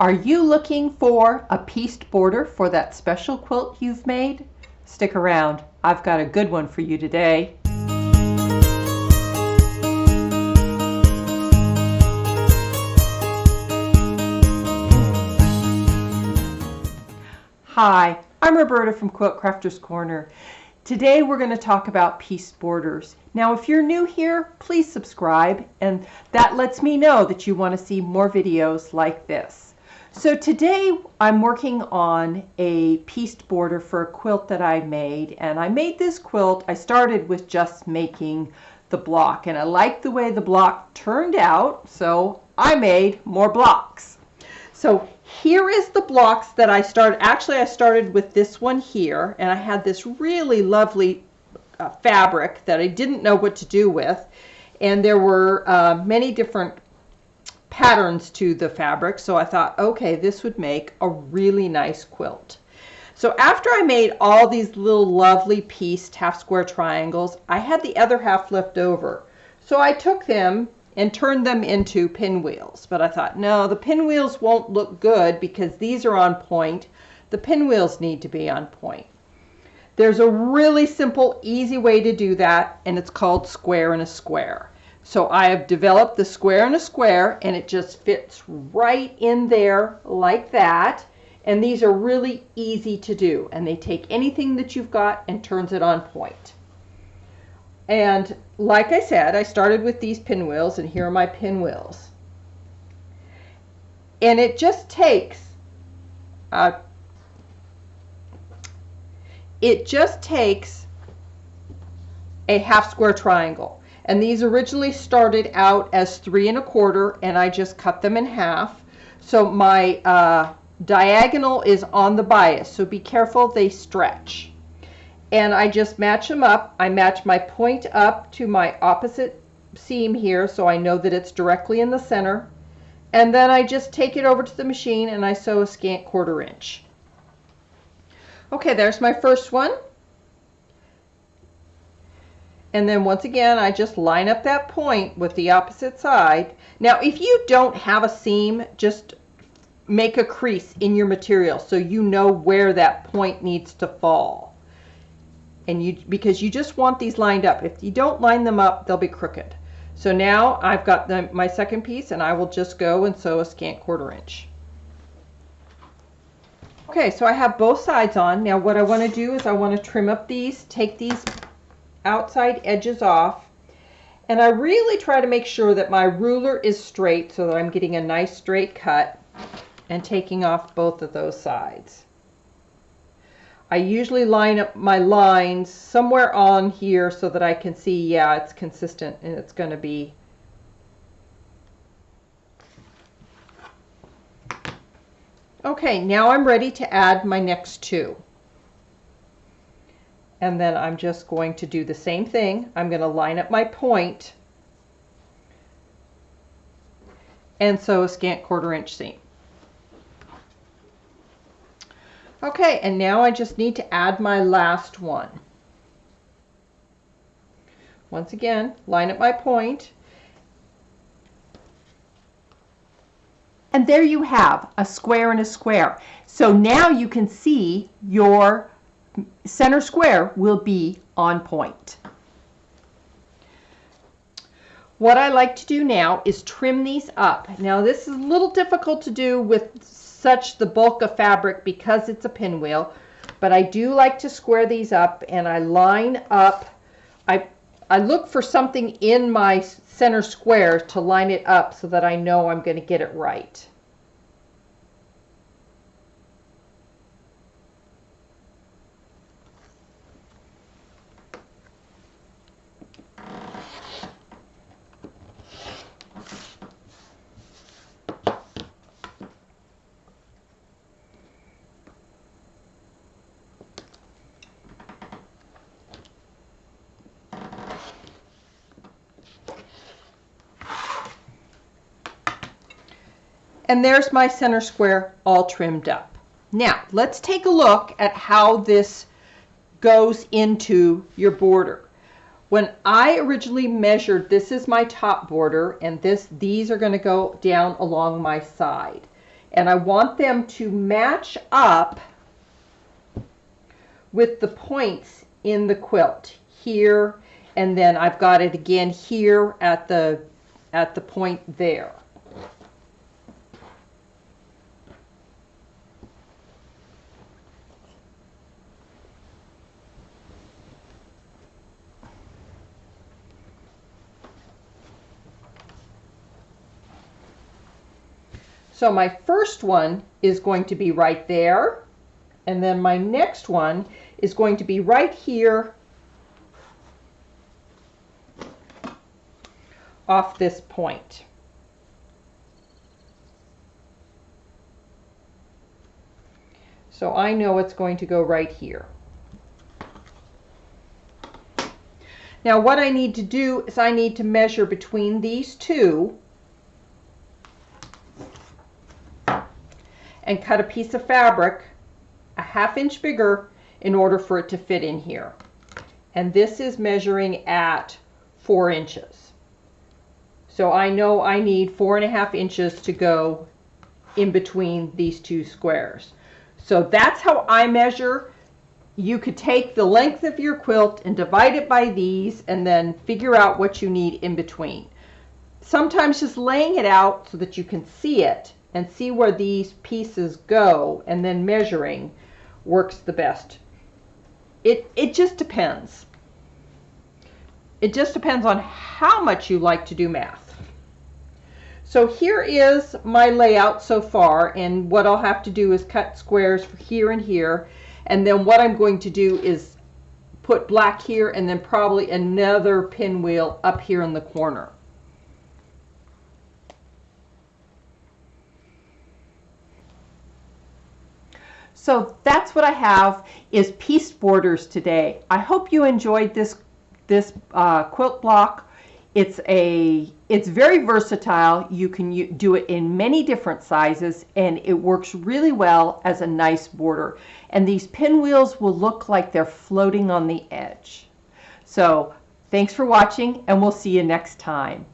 Are you looking for a pieced border for that special quilt you've made? Stick around. I've got a good one for you today. Hi, I'm Roberta from Quilt Crafters Corner. Today we're going to talk about pieced borders. Now if you're new here, please subscribe, and that lets me know that you want to see more videos like this. So today I'm working on a pieced border for a quilt that I made, and I made this quilt. I started with just making the block, and I liked the way the block turned out, so I made more blocks. So here is the blocks that I started. Actually, I started with this one here, and I had this really lovely fabric that I didn't know what to do with, and there were many different patterns to the fabric, so I thought, okay, this would make a really nice quilt. So after I made all these little lovely pieced half square triangles, I had the other half left over. So I took them and turned them into pinwheels. But I thought, no, the pinwheels won't look good because these are on point. The pinwheels need to be on point. There's a really simple, easy way to do that, and it's called square and a square. So I have developed the square and a square, and it just fits right in there like that. And these are really easy to do, and they take anything that you've got and turns it on point. And like I said, I started with these pinwheels, and here are my pinwheels. And it just takes a half square triangle. And these originally started out as 3 1/4, and I just cut them in half. So my diagonal is on the bias, so be careful they stretch. And I just match them up. I match my point up to my opposite seam here, so I know that it's directly in the center. And then I just take it over to the machine and I sew a scant 1/4 inch. Okay, there's my first one. And then once again, I just line up that point with the opposite side. Now, if you don't have a seam, just make a crease in your material so you know where that point needs to fall. And because you just want these lined up. If you don't line them up, they'll be crooked. So now I've got my second piece, and I will just go and sew a scant 1/4 inch. Okay, so I have both sides on. Now what I want to do is I want to trim up these, take these outside edges off, and I really try to make sure that my ruler is straight so that I'm getting a nice straight cut and taking off both of those sides. I usually line up my lines somewhere on here so that I can see, yeah, it's consistent and it's going to be. Okay, now I'm ready to add my next two. And then I'm just going to do the same thing. I'm going to line up my point and sew a scant 1/4 inch seam. Okay, and now I just need to add my last one. Once again, line up my point. And there you have a square and a square. So now you can see your center square will be on point. What I like to do now is trim these up. Now this is a little difficult to do with such the bulk of fabric because it's a pinwheel, but I do like to square these up, and I line up. I look for something in my center square to line it up so that I know I'm going to get it right. And there's my center square all trimmed up. Now let's take a look at how this goes into your border. When I originally measured, this is my top border, and these are going to go down along my side. And I want them to match up with the points in the quilt here, and then I've got it again here at the point there. So my first one is going to be right there, and then my next one is going to be right here off this point. So I know it's going to go right here. Now what I need to do is I need to measure between these two and cut a piece of fabric a 1/2 inch bigger in order for it to fit in here. And this is measuring at 4 inches. So I know I need 4.5 inches to go in between these two squares. So that's how I measure. You could take the length of your quilt and divide it by these and then figure out what you need in between. Sometimes just laying it out so that you can see it and see where these pieces go and then measuring works the best. It just depends. It just depends on how much you like to do math. So here is my layout so far, and what I'll have to do is cut squares for here and here, and then what I'm going to do is put black here and then probably another pinwheel up here in the corner. So that's what I have is piece borders today. I hope you enjoyed this quilt block. It's very versatile. You can do it in many different sizes, and it works really well as a nice border. And these pinwheels will look like they're floating on the edge. So thanks for watching, and we'll see you next time.